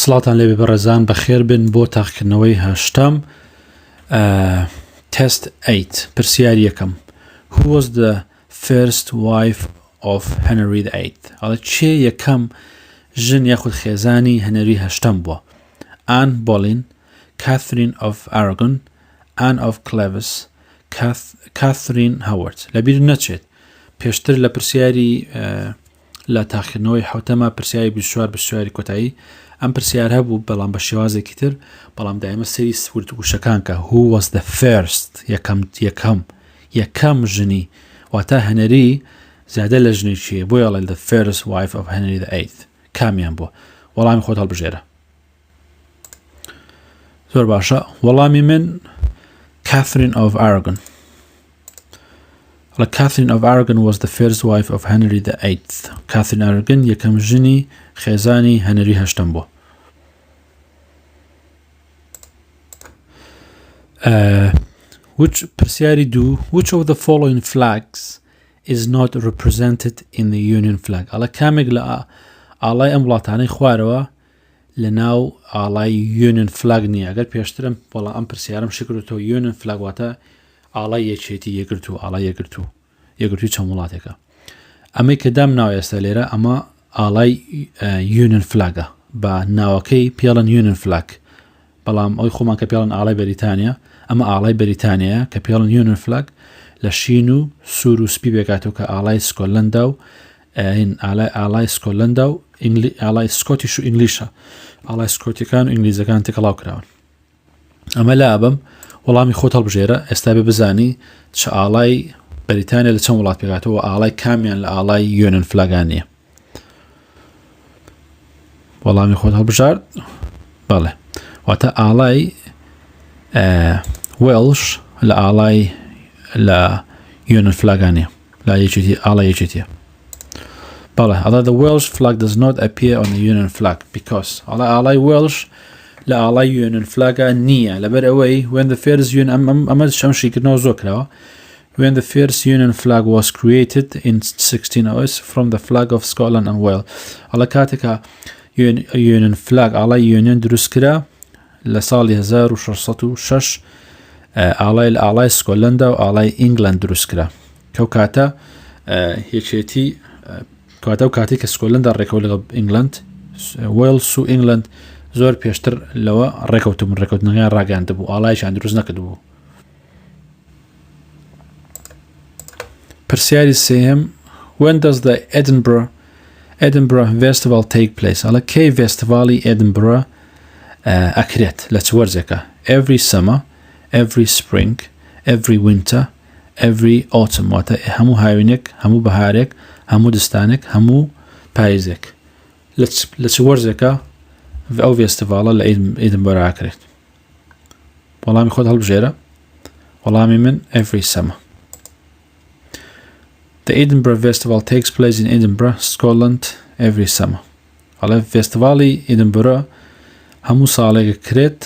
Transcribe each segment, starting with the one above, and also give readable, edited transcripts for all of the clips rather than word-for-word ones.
سڵاتان لێبێ بەڕێزان بەخێر بن بۆ تاقیکردنەوەی هەشتەم test 8 پرسیاری یەکەم Who was the first wife of Henry VIII؟ ئەڵێ چێ یەکەم ژن یاخود خێزانی هەنەری هەشتەم بووە؟ Anne Boleyn, Catherine of Aragon, Anne of Cleves, Catherine Howard. لەبیر نەچێت پێشتر لە پرسیاری لە تاقیکردنەوەی حوتەمە پرسیاری 24 کۆتایی ئەم پرسیار هەبوو بەڵام بە شێوازێکی تر بەڵام دائمە سەری سورت وشەکان کە Who was the first یەکەم ژنی واتە هەنەری زیادە لە ژنی چیە بۆ یاڵێ the first wife of Henry VIII کامیان بووە وەڵامی خۆت هەڵبژێرە زۆر باشە وەڵامی من Catherine of Aragon Catherine of Aragon was the first wife of Henry VIII. Catherine Aragon یەکەم ژنی خێزانی هەنەری هەشتەم بووە. پرسیاری دوو Which of the following flags is not represented in the Union flag؟ ئەڵە کامێک لە ئاڵای ئەم وڵاتانەی خوارەوە لە ناو ئاڵای Union flag نییە ئەگەر پێشترم بەڵام ئەم پرسیارم شکرتەوە Union flag واتە ئاڵای یەکێتی یەکگرتوو ئاڵای یەکگرتووی چەند وڵاتێکە ئەمەی کە دام ناوە ئێستا لێرە ئەمە ئاڵای Union flaگە بە ناوەکەی پێڵن Union flag بەڵام ئەوی خۆمان کە پێڵن ئاڵای بەریتانیا ئەمە ئاڵای بەریتانیایە کە پێڵن Union flag لە شین و سوور و سپی بێکاتەوە کە ئاڵای سکۆتلەندا و ئاڵای سکۆتلەندا و ئاڵای سکۆتیش و ئینگلیشە ئاڵای سکۆتیەکان و ئینگلیزەکان تێکەڵاو کراون ئەمە لا ئەبم وەڵامی خۆت هەڵبژێرە ئێستا بێ بزانی چ ئاڵای بەریتانیا لە چەند وڵات پێکاتەوە ئاڵای کامیان لە ئاڵای Union flaگان نییە وەڵامی خۆت هەڵبژار بەڵێ واتە ئاڵای وێڵش لە ئاڵای لە Union flaگان نییە لا یەکێتی ئاڵای یەکێتیە بەڵێ ئەڵە the Welsh flag does not appear on the Union flag because ئاڵای Welsh لە ئاڵای Union flaگە نییە لەبەر ئەوەی when the first Union ئەمە شەمشیکردنەوە زۆر کراوە when the first Union flag was created in 1606 from the flag of Scotland and Wales ئەڵە کاتێکە Union flag ئاڵای Union دروستکرا لە ساڵی 1606 ئاڵای سکۆتلەندا و ئاڵای ئینگلند دروستکرا کەو کاتە یەکێتی کاتە و کاتی کە سکۆتلەندا ڕێکەوە لەگەڵ ئینگلند وێلس و ئینگلند زۆر پێشتر لەوە ڕێکەوتنەکەیان ڕاگەاندبوو ئاڵایشیان دروست نەکردبوو پرسیاری سێهەم When does the Edinburgh Festival take place؟ ئەڵە کەی فێستیڤاڵی Edinburgh ئەکرێت لە چ وەرزێکە Every summer, every spring, every winter, every autumn واتە هەموو هاوینێک هەموو بەهارێک هەموو دستانێک هەموو پاییزێک لە چ وەرزێکە ئەو فێستیڤاڵە لە ئیدنبرە ئاکرێت وەڵامی خۆت هەڵبژێرە وەڵامی من every summer The Edinburgh Festival takes place in Edinburgh, Scotland every summer ئەڵێ فێستیڤاڵی ئیدنبرە هەموو ساڵێک کرێت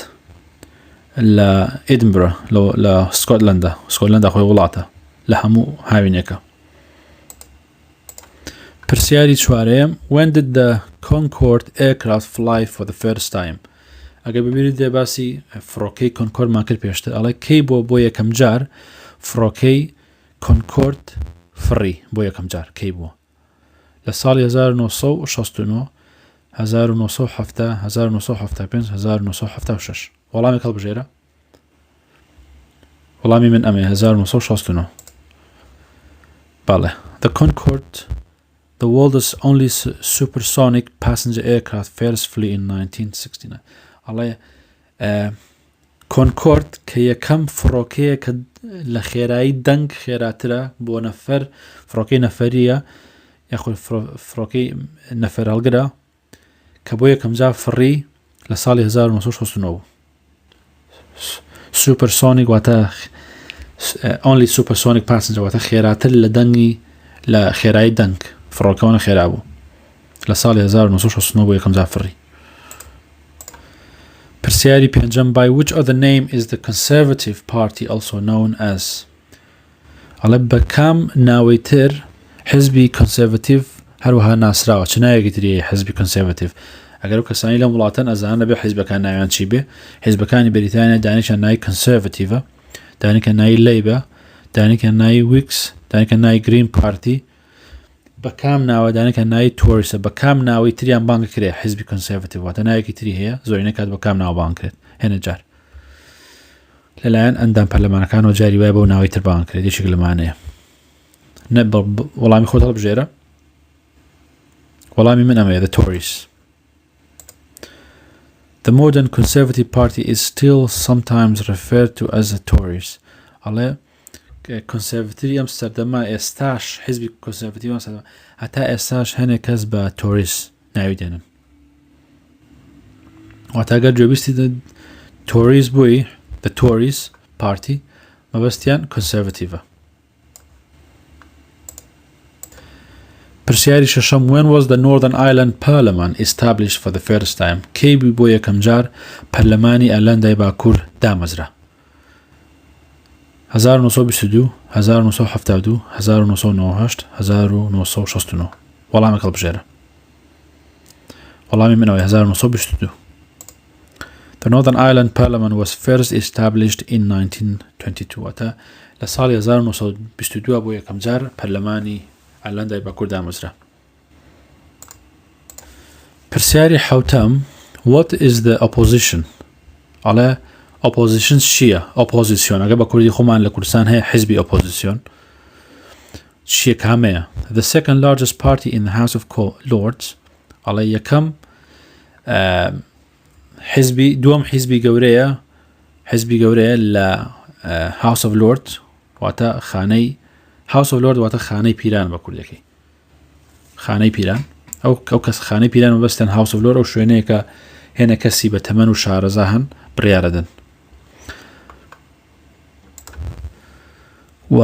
لە ئیدنبرە لە سکۆتلەندا خۆی وڵاتە لە هەموو هاوینێکە پرسیاری چوارەیەم When did the Concorde aircraft fly for the first time؟ ئەگەر ببینیت دێ باسی فڕۆکەی کۆنکۆردمان کرد پێشتر ئەڵێ کەی بۆ یەکەم جار فڕۆکەی کۆنکۆرد فڕی بۆ یەکەم جار کەی بووە لە ساڵی 1969 1970 1975 1976 وەڵامی هەڵبژێرە وەڵامی من ئەمێ 1969 بەڵێ The Concorde The world's only supersonic passenger aircraft first flew in 1969 ئەڵێ کۆنکۆرد کە یەکەم فڕۆکەیە کە لە خێرایی دەنگ خێراترە بۆ نەفەر فڕۆکەی نەفەریە یاخود فڕۆکەی نەفەر هەڵگرە کە بۆ یەکەم جار فڕی لە ساڵی 1969 supersonic واتە only supersonic passenger واتە خێراتر لە دەنگی لە خێرایی دەنگ فڕۆکەوەنە خێرا بوو لە ساڵی 1969 بۆ یەکەم جار فڕی پرسیاری پێنجەم By which other name is the Conservative Party also known as؟ ئەڵێ بە کام ناوەی تر حزبی Conservative هەروەها ناسراوە چ نایەکی تریە حزبی Conservative ئەگەر و کەسانی لەم وڵاتەن ئەزانە بێ حیزبەکان ناویان چی بێ حیزبەکانی بەریتانیا دانیشان ناوی کنسێڤەتیڤە دانیکە ناوی لەیبە دانیکە ناوی ویکس دانیکە ناوی گرین پارتی بە کام ناوە دانیکە ناوی تۆریسە بە کام ناوی تریان بانگ کرێ حیزبی کنسێڤەتیڤ واتە ناوێکی تری هەیە زۆرینە کات بە کام ناو بانگ کرێت هێنە جار لەلایەن ئەندام پەرلەمانەکانەوە جاری وایە بەو ناوی تر بانگ کرێت یەکێک لەمانەیە وەڵامی خۆت هەڵبژێرە وەڵامی من ئەمەیە the Tories. The modern Conservative Party is still sometimes referred to as the Tories. ئەڵێ کنسێڤەتیڤی ئەم سەردەما ئێستاش حیزبی کنسێڤەتیڤ ئەم سەردەما هەتا ئێستاش هەنێک کەس بە تۆریس ناوی دێنن واتە ئەگەر گوێبیستی تۆریز بووی the Tories Party مەبەستیان کنسێڤەتیڤە. پرسیاری شەشەم when was the Northern Ireland Parliament established for the first time کەی بووی بۆ یەکەم جار پەرلەمانی ئایرلەندای باکوور دامەزرا 1922 1972 1998 1969 وەڵامێک هەڵبژێرە وەڵامی منەوەی 1922 The Northern Ireland Parliament was first established in 1922 واتە لە ساڵی 1922 بۆ یەکەم جار پەرلەمانی ئایرلەندای باکوور دامەزرا. پرسیاری حەوتەم what is the opposition ئەڵێ opposition چییە opposition ئەگە بە کوردی خۆمان لە کوردستان هەیە حیزبی opposition چییە کامەیە the second largest party in the House of Lords ئەڵێ یەکەم حیزبی دووەم حیزبی گەورەیە لە House of Lords واتە خانەی House of Lords واتە خانەی پیران بە کوردەکەی خانەی پیران ئەو کەس خانەی پیران مەبەستیان House of Lords ئەو شوێنەیە کە هێنە کەسی بە تەمەن و شارەزا هەن بڕیارەدەن و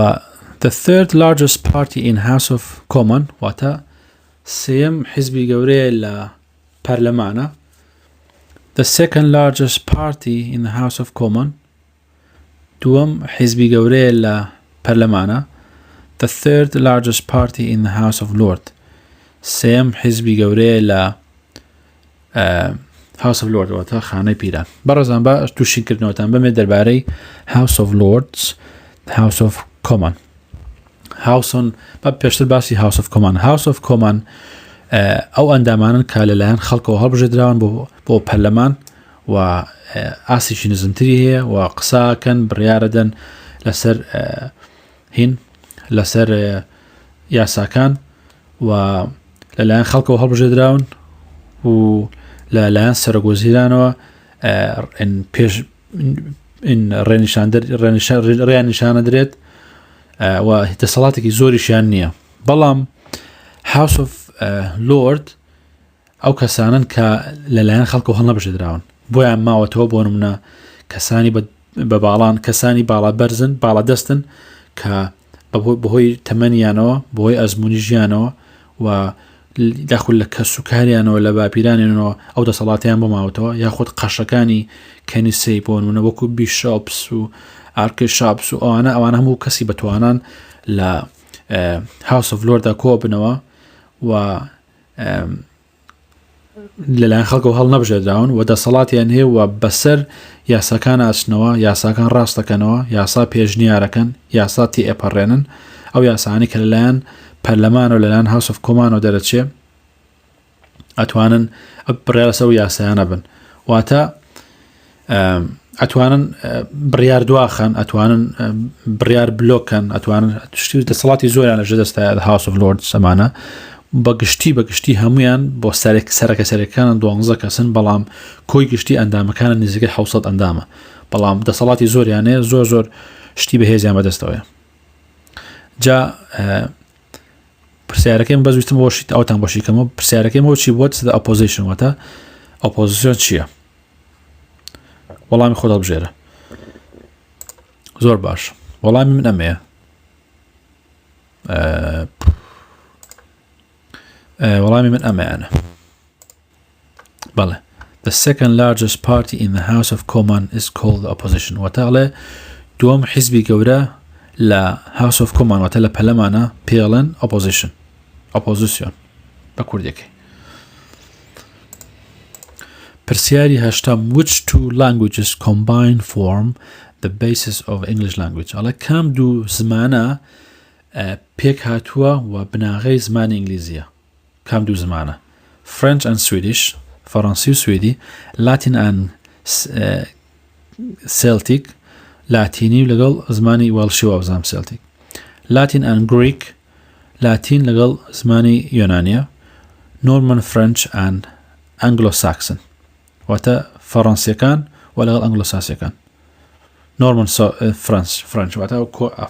the third largest party in House of Commons واتە سێم حیزبی گەورەیە لە پەرلەمانە the second largest party in the House of Commons دووەم حیزبی گەورەیە لە پەرلەمانە the third largest party in the House of Lords سێم حیزبی گەورەیە لە House of Lords واتە خانەی پیران بەڕێزان بە تووشینکردنەوەتان بەمێ دەربارەی House of Lords House of Commons بە پێشتر باسی House of Commons House of Commons ئەو ئەندامانن کە لەلایەن خەڵکەوە هەڵبژێدراون بۆ پەرلەمان و ئاسیشی نزمتری هەیە و قساکەن بڕیارەدەن لەسەر هین لەسەر یاساکان و لەلایەن خەڵکەوە هەڵبژێدراون و لەلایەن سەرۆکوەزیرانەوە ڕێیان نیشانەدرێت و دەسەڵاتێکی زۆریشیان نییە بەڵام House of Lords ئەو کەسانن کە لەلایەن خەڵکەوە هەڵنەبژێدراون بۆیان ماوەتەوە بۆ نمونە کەسانی بە باڵان کەسانی باڵا بەرزن باڵا دەستن کە بەهۆی تەمەنیانەوە بەهۆی ئەزمموی ژیانەوە و داخل لە کەسوکاریانەوە لە باپیرانێنەوە ئەو دەسەڵاتیان بۆ ماوەتەوە یاخود قەشەکانی کەنیسەی بۆ نمونە وەکو بیشۆپس و ئارکی شاپس و ئەوانە هەموو کەسی بەتوانان لە House of Lords کۆ بنەوە و لەلایەن خەڵکەوە هەڵ نەبژێدراون و دەسەڵاتیان هەیە و بەسەر یاساکان ئاچنەوە یاساکان ڕاستەکەنەوە یاسا پێشنیارەکەن یاسا تێئەپەڕێنن ئەو یاسانی کە لەلایەن پەرلەمان و لەلایەن House of Commons دەرەچێ ئەتوانن بڕیار لەسەر یاسایانە بن واتە ئەتوانن بڕیار دواخەن ئەتوانن بڕیار بلۆکەن ئەتوانن دەسەڵاتی زۆریان لەژێر دەستایە House of Lords ئەمانە بەگشتی هەمویان بۆ سەرەکە سەرەکانن 12 کەسن بەڵام کۆی گشتی ئەندامەکانە نزیکەی 600 ئەندامە بەڵام دەسەڵاتی زۆریانەیە زۆر شتی بەهێزیان بەدەستەوەیە جا پرسیارەکەم بەزویستم بۆشیت ئەوتان بۆشیکەمەوە پرسیارەکەم بۆ چی what's the opposition واتە opposition چییە وەڵامی خۆت هەڵبژێرە زۆر باش وەڵامی من ئەمەیە وەڵامی من ئەمەیانە بەڵێ the second largest party in the House of Commons is called the opposition واتەڵێ دووەم حیزبی گەورە لە House of Commons واتە لە پەرلەمانە پێڵێن opposition بە کوردەکەی پرسیاری هەشتەم which two languages combine form the basis of English language ئەڵێ کام دوو زمانە پێک هاتووە و بناغەی زمانی ئینگلیزیە کام دوو زمانە French and Swedish فەڕەنسی و سوێدی Latin and Celtic لاتینی لەگەڵ زمانی وەڵشی و ئەوزام Celtic Latin and Greek لاتین لەگەڵ زمانی یۆنانیە Norman French and Anglo-Saxon واتە فەڕەنسیەکان و لەگەڵ ئەنگلۆساسیەکان Norman French واتە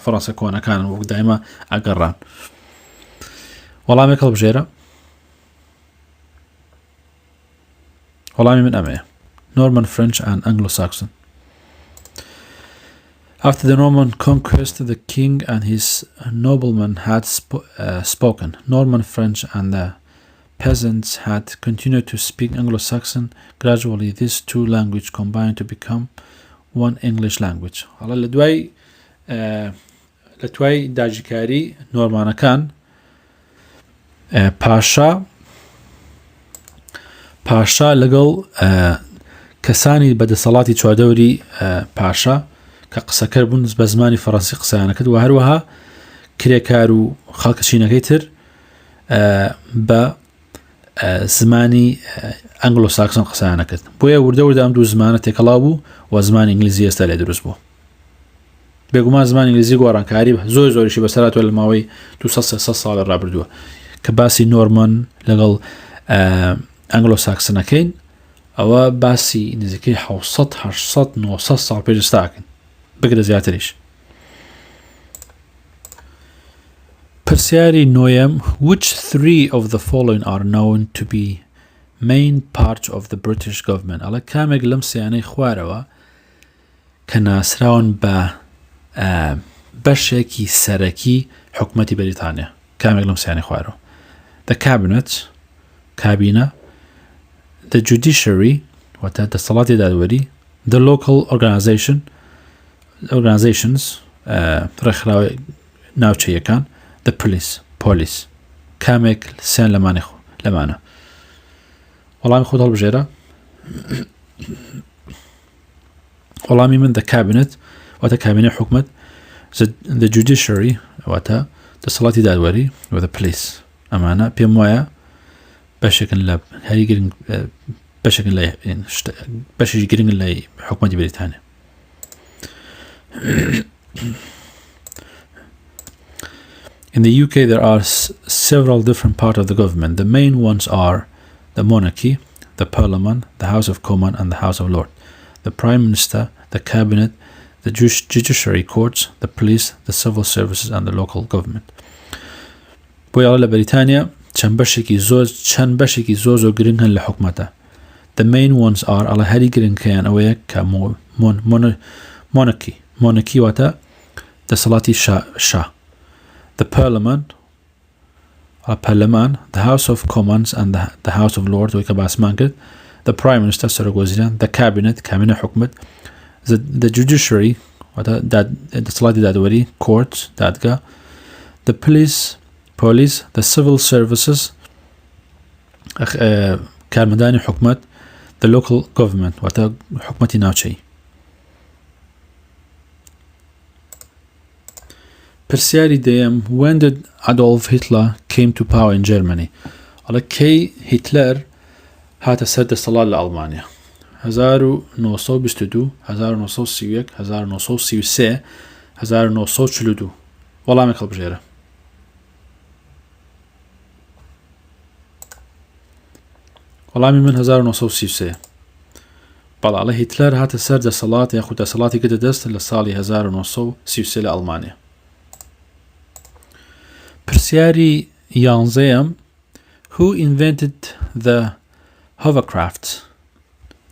فەڕەنسە کۆنەکان وەک دایما ئەگەڕان وەڵامێک هەڵبژێرە وەڵامی من ئەمەیە Norman French and Anglo-Saxon After the Norman conquest, the king and his noblemen had spoken. Norman French and the peasants had continued to speak Anglo-Saxon. Gradually, these two languages combined to become one English language. على لدواي داجيكاري نورمانا كان پاشا لەگەڵ کەسانی بەدەسەڵاتی چواردەوری پاشا کە قسەکەر بوون بە زمانی فەڕەنسی قسەیانە کرد و هەروەها کرێکار و خەڵکەچینەکەی تر بە زمانی ئەنگلۆساکسن قسەیانە کرد بۆیە وردە ئەم دوو زمانە تێکەڵاو بوو و زمانی ئینگلیزی ئێستا لێ دروست بوو بێگومان زمانی ئینگلیزی گۆڕانکاری زۆریشی بەسەرهاتووە لە ماوەی 200 ساڵ ڕابردووە کە باسی نۆرمان لەگەڵ ئەنگلۆساکسنەکەین ئەوە باسی نزیکەی 700 800 900 ساڵ پێشستاکەن بگرە زیاتریش پرسیاری نۆیەم which three of the following are known to be main parts of the British government ئەڵێ کامێک لەم سیانەی خوارەوە کە ناسراون بە بەشێکی سەرەکی حکومەتی بەریتانیا کامێک لەم سیانەی خوارەوە the cabinet کابینە the judiciary واتە دەسەڵاتی دادوەری the local organizations ڕێکخراوە ناوچەیەکان the police کامێک سیان لەمانە وەڵامی خۆت هەڵبژێرە وەڵامی من the cabinet واتە کابینە حکومەت the judiciary واتە دەسەڵاتی دادوەری و the police ئەمانە پێم وایە بەشێکن لە هەری گرنگ بەشێکی گرنگ لە حکومەتی بەریتانیا In the UK, there are several different parts of the government. The main ones are the monarchy, the parliament, the House of Commons and the House of Lords, the Prime Minister, the Cabinet, the judiciary courts, the police, the civil services and the local government. بۆیە لە بەریتانیا چەند بەشێکی زۆر گرنگ هەن لە حکومەتە. The main ones are ئەڵە هەری گرنگکەیان ئەوەیە کە monarchy واتە دەسەڵاتی شا the parliament the House of Commons and the House of Lords وەکە باسمان کرد the Prime Minister سەرۆکوەزیران the Cabinet کابینە حکومەت the judiciary واتە دەسەڵاتی دادوەری courts دادگا the police the civil services کارمەندانی حکومەت the local government واتە حکومەتی ناوچەی پرسیاری دەیەم when did Adolf Hitler came to power in Germany ئەڵە کەی هیتلەر هاتە سەر دەسەڵات لە ئەڵمانیا 1922 1931 1933 1942 وەڵامێک هەڵبژێرە وەڵامی من 1933 بەڵام هیتلەر هاتە سەر دەسەڵات یاخود دەسەڵاتی کردە دەست لە ساڵی 1933 لە ئەڵمانیا پرسیاری یانزەیەم who invented the hovercraft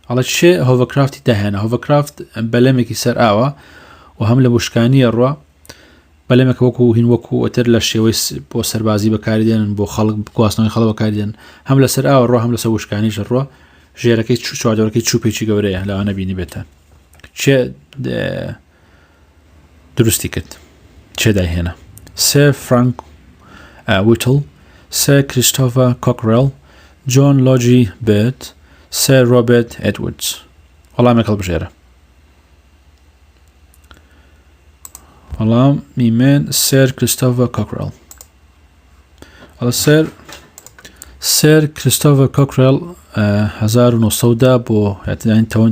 ئەڵە چێ هۆڤەرکرافتی داهێنا هۆڤەرکرافت بەلەمێکی سەر ئاوە و هەم لە بوشکانیە ڕوا بەلەمێک وەکو هین وەکو ئەتر لە شێوەی بۆ سەربازی بەکاردێنن بۆ خەڵک گواستنەوەی خەڵک بەکاردێن هەم لەسەر ئاوە ڕوا هەم لەسەر وشکانیش ڕوا ژێرەکەی چواردەوەرەکەی چوپێکی گەورەیە لەوانە بینی بێتە چێ دروستی کرد چێ داهێنا سێر فرانک ویتل سێر کریستۆفەر کۆکڕێل جۆن لۆجی بێت سير روبرت إدواردز وەڵامێک هەڵبژێرە وەڵام میمێن سير كريستوفر كوكريل سير كريستوفر كوكريل 1910 بۆ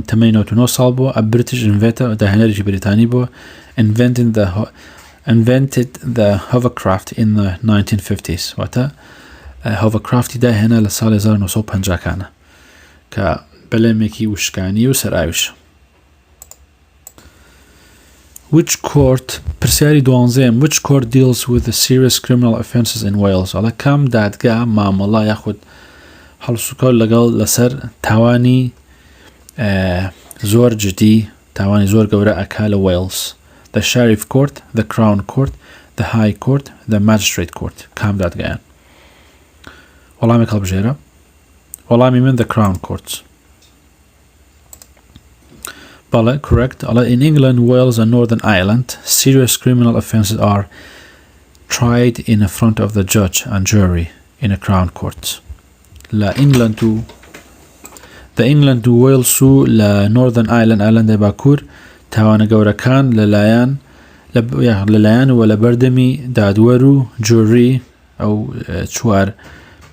تەمەنی 99 ساڵ بووە a British inventor داهێنەرێکی بریتانی بووە invented the hovercraft in the 1950s واتە hovercrafتی داهێنا لە ساڵی 1950 کە بەلەمێکی وشکانی و سەراویش Which court پرسیاری دوانزەیەم Which court deals with the serious criminal offences in Wales ئەڵە کام دادگا مامەڵا یاخود هەڵسوکەوت لەگەڵ لەسەر تاوانی زۆر جدی تاوانی زۆر گەورە ئەکا لە Wales The Sheriff Court, the Crown Court, the High Court, the Magistrate Court کام دادگایان وەڵامێک هەڵبژێرە وەڵامی من the Crown Courts Bala, correct. In England, Wales and Northern Ireland, serious criminal offences are tried in front of the judge and jury in a Crown Court. La England to Wales la Northern Ireland Bakur تاوانە گەورەکان لەلایەن و لە بەردەمی دادوەر و جوری ئەو چوار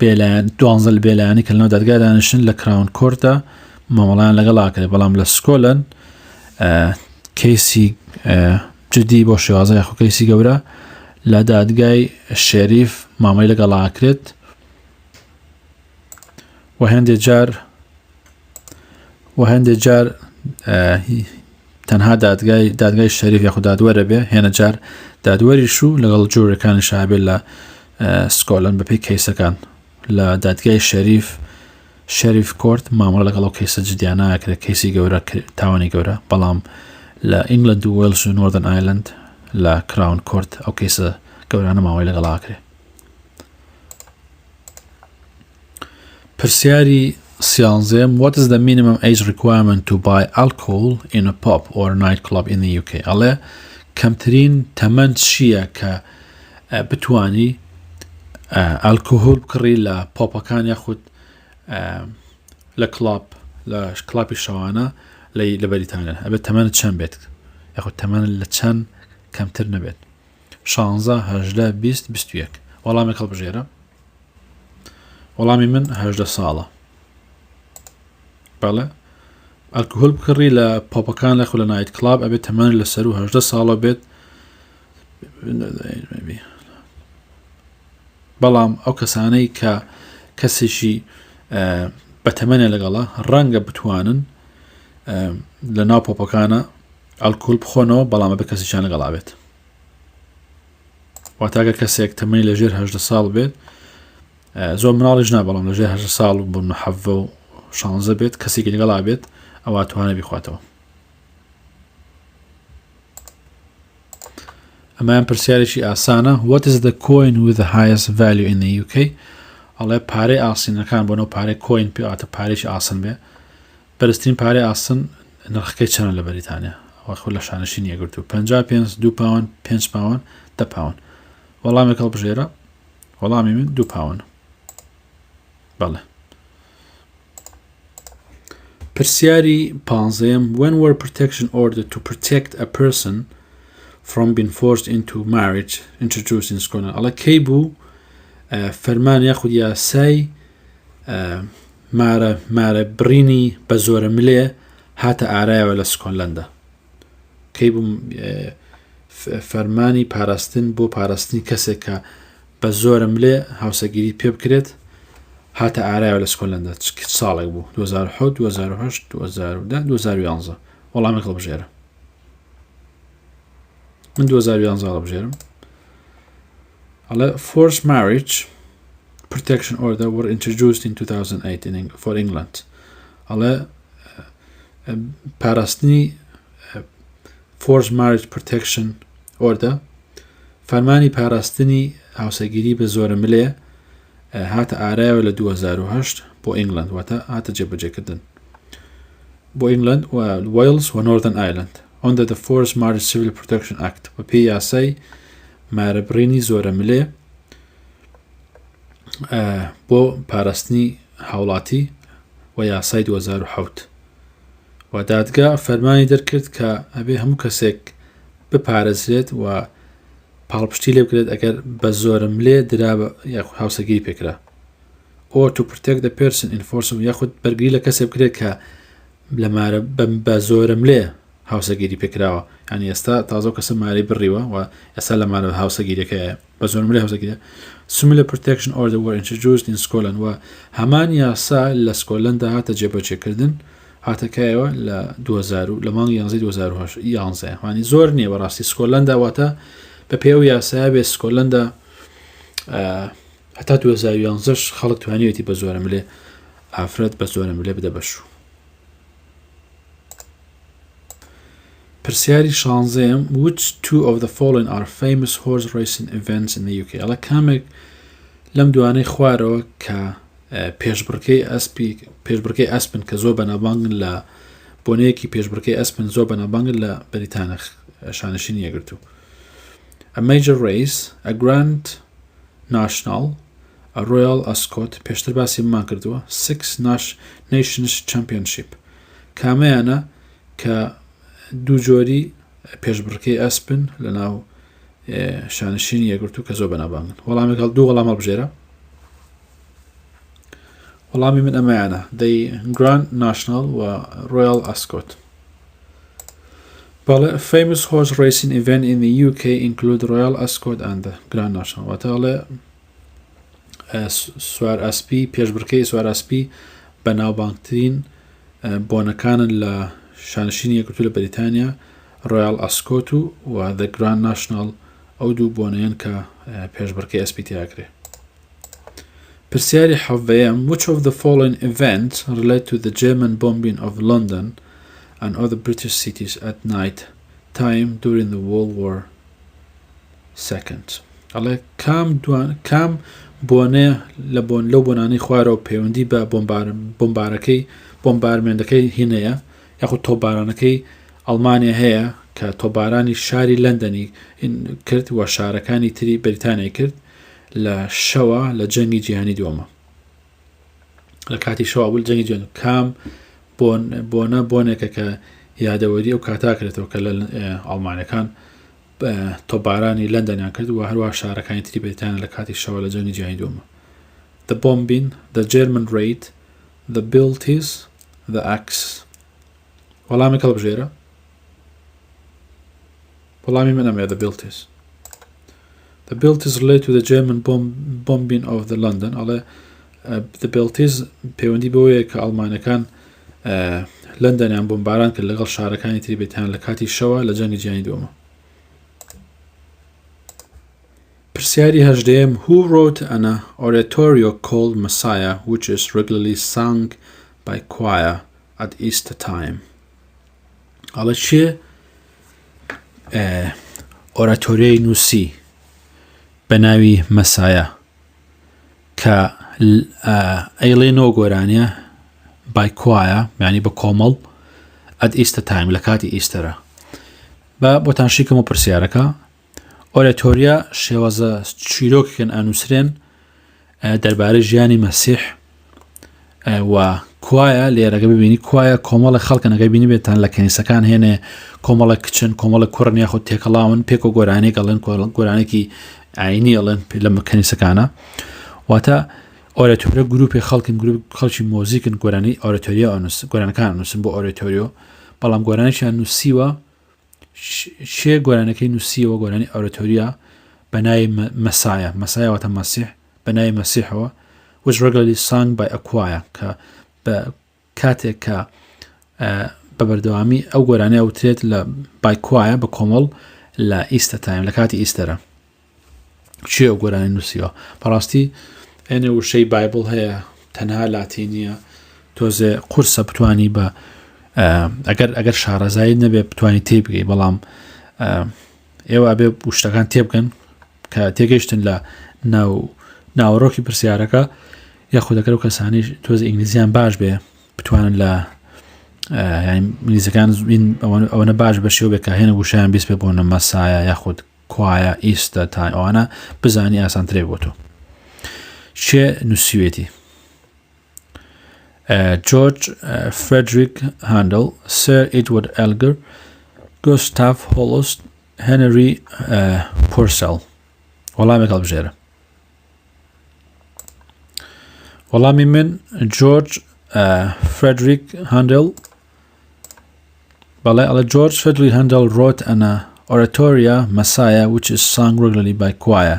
بێلایەن دوانزە بێلایانی کە لەناو دادگا دانیشتن لە کراون کۆرتە مامەڵایان لەگەڵاکرێ بەڵام لە سکۆلەن کەیسی جدی بۆ شێوازە یاخۆ کەیسی گەورە لە دادگای شێریف مامەی لەگەڵاکرێت و هەندێک جار تەنها دادگای شەریف یاخود دادوەرە بێ هێنە جار دادوەریش و لەگەڵ جوورەکانی شابێت لە سکۆلەن بەپێی کەیسەکان لە دادگای شەریف کۆرت مامەڵە لەگەڵ ئەو کەیسە جدیانەکرێت کەیسی گەورە تاوانی گەورە بەڵام لە ئینگلند و وێلز و نۆردن ئایلند لە کراون کۆرت ئەو کەیسە گەورانە ماوەی لەگەڵاکرێت پرسیاری سیانزەم What is the minimum age requirement to buy alcohol in a pub or nightclub in the UK ئەڵێ کەمترین تەمەند چییە کە بتوانی ئالکۆهۆل بکڕی لە پۆپەکان یاخود لە کڵاپی شەوانە لە بەریتانیا ئەبێت تەمەنت چەند بێت یاخود تەمەنت لە چەند کەمتر نەبێت 16 18 20 21 وەڵامێک هەڵبژێرە وەڵامی من 18 ساڵە بەڵێ ئالکۆهۆل بکڕی لە پۆپەکان لە لە نایت کلاب ئەبێت تەمەنت لەسەر و 18 ساڵە بێت بەڵام ئەو کەسانەی کە کەسێکی بەتەمەنێ لەگەڵا ڕەنگە بتوانن لە ناو پۆپەکانە ئالکۆل بخۆنەوە بەڵام بە کەسێکیان لەگەڵا بێت واتاگە کەسێک تەمەنی لەژێر 18 ساڵ بێت زۆر مناڵیش نا بەڵام لەژێر 18 ساڵ بۆ 16 بێت کەسێکی لەگەڵا بێت ئەوە توانێت بیخواتەوە ئەمایان پرسیارێکی ئاسانە What is the coin with the highest value in the UK ئەڵێ پارەی ئاسینەکان بۆنەوە پارەی کۆین پێواتە پارێکی ئاسن بێ بەرزترین پارەی ئاسن نرخەکەی چەندە لە بەریتانیا ئەوە خۆ لە شانشین یەگرتو 55 2 پاوەند 5 پاوەند 10 پاوەند وەڵامێک هەڵبژێرە وەڵامی من 2 پاوەند بەڵێ پرسیاری پانزەیەم When were protection orders to protect a person from being forced into marriage introduced in Scotland ئەڵێ کەی بوو فەرمان یاخود یاسای مارە برینی بە زۆرە ملێ هاتە ئارایەوە لە سکۆتلەندە کەی بوو فەرمانی پاراستن بۆ پاراستنی کەسێک کە بە زۆرە ملێ هاوسەگیری پێ بکرێت هاتە ئارایەوە لە سکۆتلەندە ساڵێک بوو 2007 2008 2010 2011 وەڵامێک هەڵبژێرە من 2011 هەڵبژێرم ئەڵێ forced marriage protection order were introduced in 2008 for England ئەڵێ پاراستنی forced marriage protection order فەرمانی پاراستنی هاوسەگیری بە زۆرە ملێ هاتە ئارایەوە لە 2008 بۆ ئینگلند واتە هاتە جێبەجێکردن بۆ ئینگلند و وێلز و نۆردن ئایلند under the Forced Marriage Civil Protection Act بە پێی یاسای مارەبڕینی زۆرە ملێ بۆ پاراستنی هاوڵاتی و و یاسای 2007 و دادگا فەرمانی دەرکرد کە ئەبێ هەموو کەسێک بپارێزرێت و پاڵپشتی لێ بکرێت ئەگەر بە زۆرم لێ درا هاوسەگیری پێکرا or to protect the person enforceable یاخود بەرگری لە کەسێک بکرێت کە لەمارە بە زۆرم لێ هاوسەگیری پێکراوە ینی ئێستا تازە کەسە مارەی بڕیوە و ئێستا لەمانە هاوسەگیریەکەیە بە زۆرم لێ هاوسەگیرە similar protection order were introduced in Scotland و هەمان یاسا لە سکۆتلەندا هاتە جێبەجێکردن هاتەکەیەوە لە 2000 لە مانگی 2011 وانی زۆر نییە بەڕاستی سکۆتلەندا واتە بە پێو یاسایە بێ سکۆتلەندا هەتا 2011 خەڵک توانیوێتی بە زۆرم لێ ئافرەت بە زۆرم لێ بدە بەش. پرسیاری 16 which two of the following are famous horse racing events in the UK ئەڵە کامێک لەم دوانەی خوارەوە کە پێشبڕکەی ئەسپن کە زۆر بەنابانگن لە بۆنەیەکی پێشبڕکەی ئەسپن زۆر بەنابانگن لە بەریتانیا شانشینی یەگرتو. A major race, a grand national, a royal ascot پێشتر باسی مان کردووە 6 nations championship کامەیانە کە دوو جۆری پێشبڕکەی ئەسپن لە ناو شانشینی یەگرتو کە زۆر بەنابانگن. وەڵامێک دوو وەڵام هەڵبژێرە. وەڵامی من ئەمەیانە the grand national و royal ascot. بەڵێ famous horse racing event in the UK include royal ascot and the grand national واتەڵێ سوار ئەسپی پێشبڕکەی سوار ئەسپی بەناوبانگترین بۆنەکانن لە شانشینی یەکگرتووە لە بەریتانیا royal ascot و the grand national ئەو دوو بۆنەیەن کە پێشبڕکەی ئەسپی تیاکرێ. پرسیاری حەڤەیەم which of the following events relate to the German bombing of London and other British cities at night time during the World War II ئەڵێ کام بۆنەیە لەو بۆنانەی خوارەوە پەیوەندی بە بۆمبارمێندەکەی هینەیە یاخود تۆپبارانەکەی ئەڵمانیا هەیە کە تۆپبارانی شاری لەندەنی کرد و شارەکانی تری بەریتانیای کرد لە شەوە لە جەنگی جیهانی دووەمە لە کاتی شەوا بوو جەنگی جیهانی کام بۆنێکە کە یادەوەری ئەو کاتا کرێتەوە کە لە ئەڵمانەکان تۆپبارانی لەندەنیان کرد و هەروە شارەکانی تری بەریتانیا لە کاتی شەوە لە جەنگی جیهانی دووەمە. The bombing, the German raid, the Bilties, the Axe. وەڵامی هەڵبژێرە. وەڵامی من ئەمەیە the Bilties. The Bilties relate to the German bombing of the London. ئەڵێ the Bilties پەیوەندی بەوەیە کە ئەڵمانەکان لەندەنیان بۆمباران کرد لەگەڵ شارەکانی تری بەریتانیا لە کاتی شەوە لە جەنگی جیهانی دووەمە. پرسیاری 18 who wrote an oratorio called Messiah which is regularly sung by choir at Easter time. ئەڵێ چێ ئۆراتۆریای نووسی بە ناوی مەسایە کە ئەیڵێنەوە گۆرانیە by choir یعنی بە کۆمەڵ at Easter time لە کاتی ئیستەرە. بە بۆتانشیکەم و پرسیارەکە ئۆراتۆریا شێوازە چیرۆکێکن ئەنووسرێن دەربارەی ژیانی مەسیح و کوایە لێرەگە ببینی کوایە کۆمەڵە خەڵکەنەکەی بینی بێتان لە کەنیسەکان هێنێ کۆمەڵە کچن کۆمەڵە کوڕن یاخود تێکەڵاون پێک و گۆرانێک ئەڵێن گۆرانێکی ئاینی ئەڵێن لە کەنیسەکانە واتە ئۆراتۆریە گروپی خەڵکی مۆزیکن گۆرانی ئۆراتۆریە گۆرانەکان نووسن بۆ ئۆراتۆریۆ بەڵام گۆرانێکیان نووسیوە شێ گۆرانەکەی نووسیەوە گۆرانی ئۆراتۆریە بە ناوی مەسایە واتە مەسیح بە ناوی مەسیحەوە which regularly sung by a choir کە بە کاتێک کە بە بەردەوامی ئەو گۆرانەیە وترێت لە by choir بە کۆمەڵ لە ئیستە تایم لە کاتی ئیستەرە. چی ئەو گۆرانی نووسیەوە؟ بەڕاستی ئێنێ وشەی بایبڵ هەیە تەنها لاتینیە تۆزێ قورسە بتوانی بە ئەگەر شارەزایی نەبێ بتوانی تێبگەی بەڵام ئێوە ئەبێ وشتەکان تێبگەن کە تێگەیشتن لە ناوەڕۆکی پرسیارەکە یاخود دەکەر و کەسانی تۆزە ئینگلیزیان باش بێ بتوانن لە ئینگلیزەکان ئەوەنە باش بە شێوە بێ کە هێنە وشیان بیست پێ بۆنە مەسایە یاخود کوایە ئیستە تای ئەوانە بزانی ئاسانترێ بۆ تۆ چێ نووسیوێتی. جۆرج فرێدریک هاندل، سەر ئێدوارد ئەلگر، گۆستاف هۆڵست، هێنری پۆرسەل. وەڵامێک هەڵبژێرە. وەڵامی من جۆرج فرێدریک هاندل. George Frederick Handel wrote an oratorio, Messiah, which is sung regularly by choir,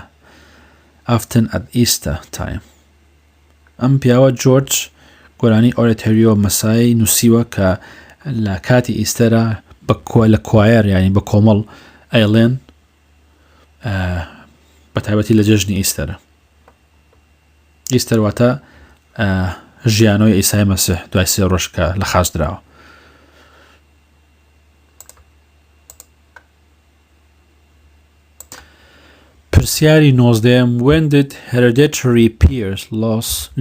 often at Easter time. Piawa George Gorani oratorio Messiah نووسیوە کە لە کاتی ئیستەرە لە کوایەر یعنی بە کۆمەڵ ئەیڵێن بە تایبەتی لە جەژنی ئیستەرە. ئیستەر واتە ژیانەوەی ئیسای مەسیح دوای 3 ڕۆژ کە لە خاش دراوە. پرسیاری 19. When did hereditary peers lost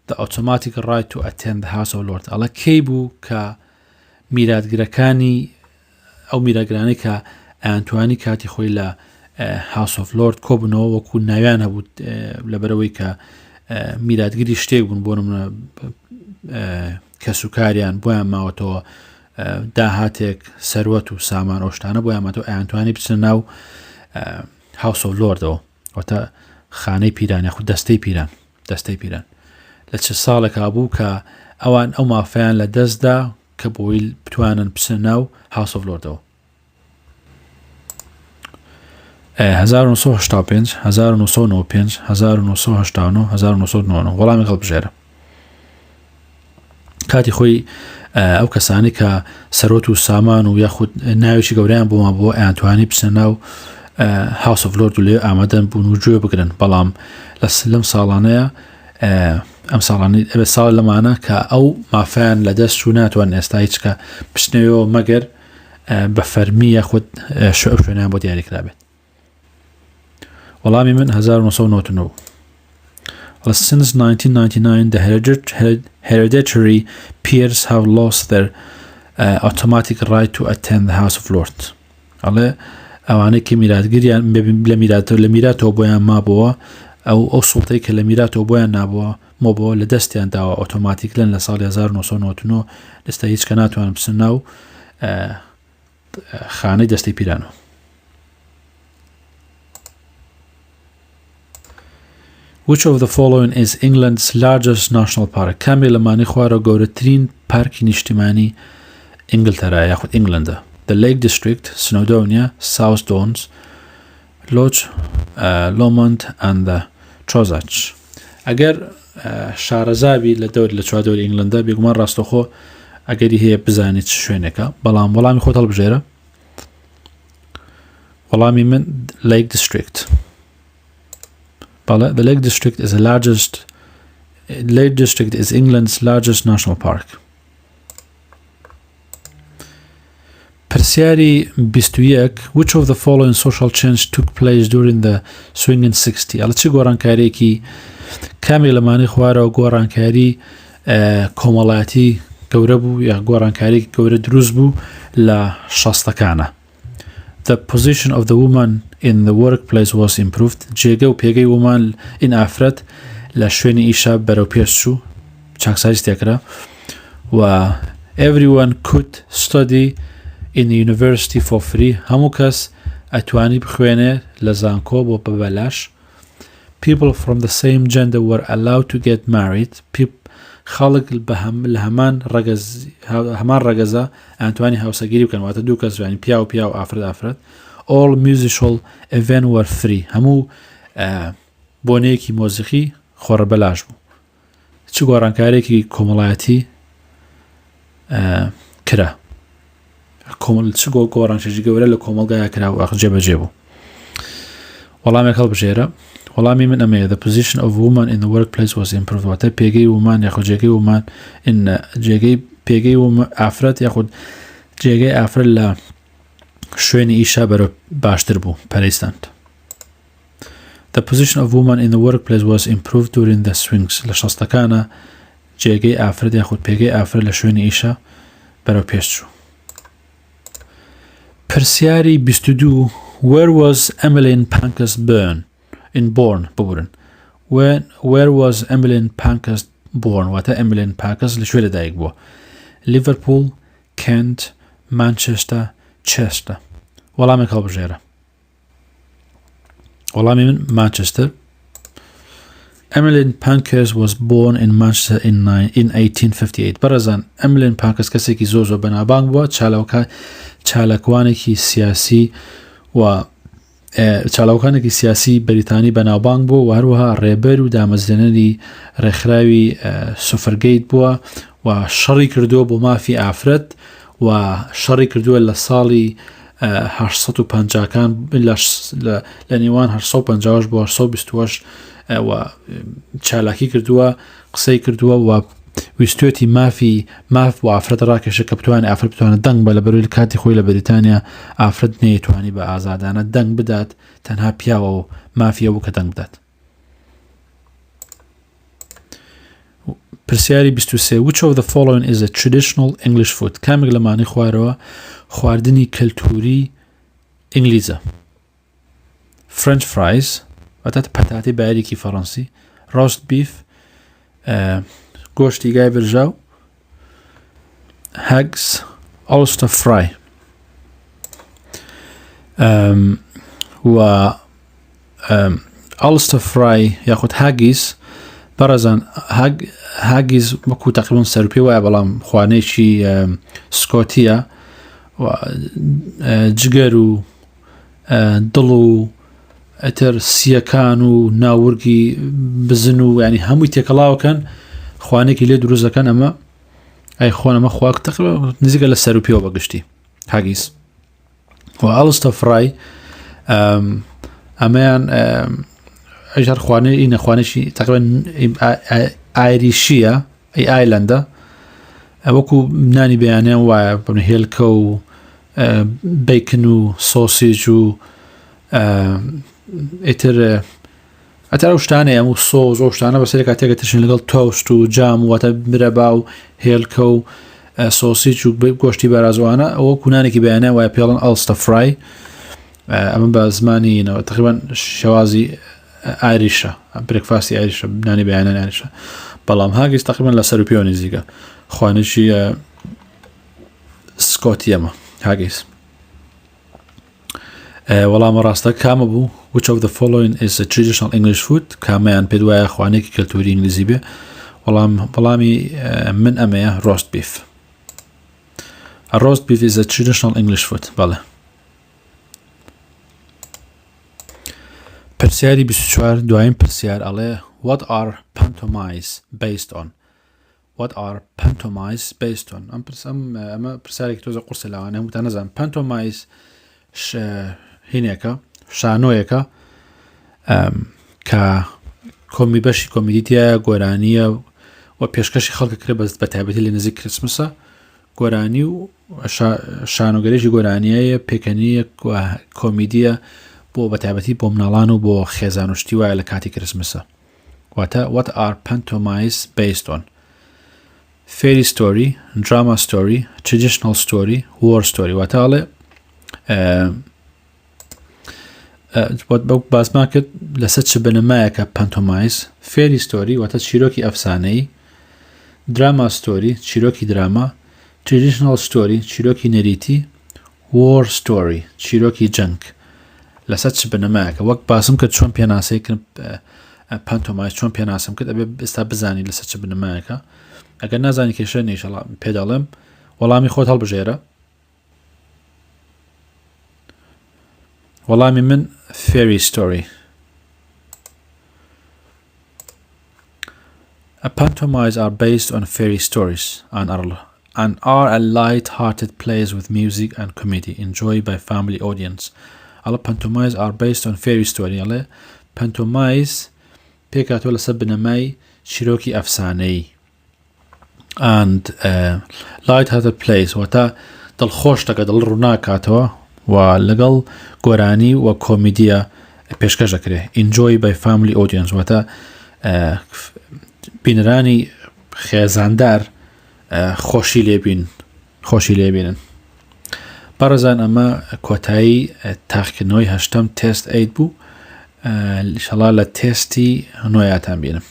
the automatic right to attend the House of Lords? ئەڵە کەی بوو کە میراتگرەکانی ئەو میراتگرانی کە ئەیانتوانی کاتی خۆی لە House of Lords کۆبوونەوە وەکو ناویان هەبوو لەبەرەوەی کە میراتگیری شتێک بوون بۆ نمونە کەسوکاریان بۆیان ماوەتەوە داهاتێک سەروەت و سامان ئۆشتانە بۆیان ماتەوە ئەیانتوانی بچنە ناو House of Lordsەوە واتە خانەی پیران یاخود دەستەی پیران لە چه ساڵێکا بوو کە ئەوان ئەو مافەیان لە دەستدا کە بۆی بتوانن بچنە ناو House of Lordsەوە. 1985 1995 1989 1999 وەڵامی هەڵبژێرە. کاتی خۆی ئەو کەسانی کە سەرۆت و سامان و یاخود ناوێکی گەوریان بۆمان بۆ ئەیانتوانی بچنە ناو House of Lords و لێ ئامادەن بوون و گوێ بگرن، بەڵام لەم ساڵانەیە ئەم ساڵ لەمانە کە ئەو مافیان لە دەست و ناتوان ئێستا هیچ کە بچنەوە مەگەر بە فەرمی یاخود شوێنیان بۆ دیاریکرابێت. وەڵامی من 1999. Since 1999, the hereditary peers have lost their automatic right to attend the House of Lords. ئەڵێ ئەوانەی کە میراتگیریان لە میراتەوە بۆیان مابووە ئەو سوڵتەی کە لە میراتەوە بۆیان مابووە لە دەستیان داوە ئۆتۆماتیک لەن لە ساڵی 1999 ئێستا هیچ کە ناتوانن بچن ناو خانەی دەستەی پیرانەوە. Which of the following is England's largest national park? کامی لەمانی خوارە گەورەترین پارکی نیشتیمانی ئینگلتەرا یاخود ئینگلەندە. The Lake District, Snowdonia, South Downs, Loch Lomond and the Trossachs. ئەگەر شارەزابی لە چوادۆری ئینگلەندە بێگومان ڕاستەخۆ ئەگەری هەیە بزانیت شوێنێکە، بەڵام وەڵامی خۆت هەڵبژێرە. وەڵامی من Lake District. The Lake District is England's largest national park. پرسیاری 21. Which of the following social change took place during the swinging 60? ئەڵە چی گۆڕانکاریەکی کامی لەمانی خوارەوە گۆڕانکاری کۆمەڵایەتی گەورە بوو یا گۆڕانکاری گەورە دروست بوو لە 60ەکانە. The position of the woman in the workplace was improved. جێگە و پێگەی ومان in ئافرەت لە شوێنی ئیشا بەرەو پێش چوو، چاکساریش تێکرا و everyone could study in the university for free. هەموو کەس ئەتوانی بخوێنێ لە زانکۆ بۆ بەبەلاش. People from the same gender were allowed to get married. خەڵک لە هەمان ڕەگەزە ئەتوانی هاوسەگیری بکەن، واتە دوو کەس یعنی پیا و ئافرەت. All musical events were free. هەموو بۆنەیەکی مۆزیقی خۆڕە بەلاش بوو. چ گۆڕانکارێکی کۆمەڵایەتی کرا. چ گۆڕانکاریی گەورە لە کۆمەڵگایە کرا و جێبەجێ بوو. وەڵامێک هەڵبژێرە. وەڵامی من ئەمەیە. The position of women in the workplace was improved. واتە پێگەی ومان یاخود جێگەی ومان پێگەی ئافرەت یاخود جێگەی ئافرەت لە شوێنی ئیشا بەرەو باشتر بوو، پەرەیستاند. The position of women in the workplace was improved during the swings. لە 60ەکانە جێگەی ئافرەت یاخود پێگەی ئافرەت لە شوێنی ئیشا بەرەو پێش چوو. پرسیاری 22. Where was Emmeline Pankhurst born? Where was Emmeline born واتە ئەمیلین پاکس لەکوێ لەدایک بووە لیڤەرپول کەنت مانچستەر چێستە وەڵامێک هەڵبژێرە وەڵامی من مانچستەر Emmeline Pankhurst was born in Manchester in 1858. بەڕێزان ئەمیلین پانکس کەسێکی زۆر بەنابانگ بووە چالاکوانێکی سیاسی و چالاکوانێکی سیاسی بەریتانی بەناوبانگ بووە و هەروەها ڕێبەر و دامەزرێنەری ڕێکخراوی سوفرگەیت بووە و شەڕی کردووە بۆ مافی ئافرەت و شەڕی کردووە لە ساڵی 850کان لە نێوان 850 بۆ 820 و چالاکی کردووە قسەی کردووە و ویستوێتی ماف و ئافرەت ڕاکێشە کە بتوانێت ئافرەت بتوانێت دەنگ بە لەبەرەوەی کاتی خۆی لە بەریتانیا ئافرەت نەیەتوانی بە ئازادانە دەنگ بدات تەنها پیاوە و مافیە بوو کە دەنگ بدات. پرسیاری 23 Which of the following is a traditional English food؟ کامێک لەمانەی خوارەوە خواردنی کەلتوری ئینگلیزە. French fries واتە پەتاتی بەیاریکی فەڕەنسی roast beef گۆشتی گای برژاو hags oyster fry و oyster fry یاخود haggis بەڕێزان haggis وەکو تقریباً سەرپێ وایە بەڵام خوانێکی سکۆتیە و جگەر و دڵ و ئەتر سیەکان و ناوەرگی بزن و ینی هەمووی تێکەڵاوەکەن خوانێکی لێ دروستەکەن ئەمە ئەی خۆن ئەمە خوا تقریباً نزیکە لە سەرپێوە بەگشتی haggis و oyster fry ئەمەیان ئەژار خوانێ ئینە خوانێکی تقریباً ئایریشیە ئەی ئایلەندە وەکو نانی بەیانیان وایە بن هێلکە و بیکن و سۆسیج و ئیتر ئەتر ئەو شتانەیە و سۆز ئەو شتانە بەسەر کاتێکە تشن لەگەڵ تۆست و جام واتە مرەبا و هێلکە و سۆسیج و گۆشتی بەرازوانە ئەوە کوونانێکی بەیانیان وایە پێڵن oyster fry ئەمە بە زمانی تقریباً شێوازی ئایریشە برێکفاستی ئایریشە نانی بەیانیان ئایریشە بەڵام haggis تقریباً لە سەرپێوە نزیکە خوانێکی سکۆتی ئەمە haggis. وەڵامە ڕاستە کامە بوو Which of the following is a traditional English food؟ کامەیان پێت وایە خوانێکی کەلتوری ئینگلیزی بێ وەڵامی من ئەمەیە roast beef. A roast beef is a traditional English food. بەڵێ. پرسیاری 24 دوایین پرسیار ئەڵێ What are pantomimes based on؟ What are pantomimes based on؟ ئەمە پرسیارێکی تۆزە قورسە لاوانە هەمووتان نەزانن pantomimes هینێکە شانۆیەکە کە بەشی کۆمیدیتیایە گۆرانیە و پێشکەشی خەڵکە کرێ بە تایبەتی لە نزیک کریسمسە گۆرانی و شانۆگەرێکی گۆرانیایە پێکەنیە کۆمیدیە بۆ بە تایبەتی بۆ مناڵان و بۆ خێزان وشتی وایە لە کاتی کریسمسە واتە What are pantomimes based on؟ Fairy story, drama story, traditional story, war story واتەڵێ باسمان کرد لەسەر چ بنەمایەکە pantomimes fairy story واتە چیرۆکی ئەفسانەی drama story چیرۆکی دراما traditional story چیرۆکی نەریتی war story چیرۆکی جەنگ لەسەر چ بنەمایەکە وەک باسم کرد چۆن پێناسەی کرد pantomimes چۆن پێناسم کرد ئەبێ ئێستا بزانی لەسەر چ بنەمایەکە ئەگەر نازانی کێشە نیشەڵا پێدەڵێم وەڵامی خۆت هەڵبژێرە وەڵامی من fairy story. Pantomimes are based on fairy stories and are a light-hearted plays with music and comedy enjoyed by family audience. Alla pantomimes are based on fairy story. Alla pantomimes pekatۆ لەسەر بنەمای چیرۆکی ئەفسانەی and light-hearted plays واتە دڵخۆش دەکات دڵ ڕووناکاتەوە و لەگەڵ گۆرانی و کۆمیدیە پێشکەش دەکرێت enjoy by family audience واتە بینەرانی خێزاندار خۆشی لێبینن بەڕێزان ئەمە کۆتایی تاقیکردنەوەی هەشتەم تست 8 بوو ئینشەڵا لە تستی نۆیاتان بینم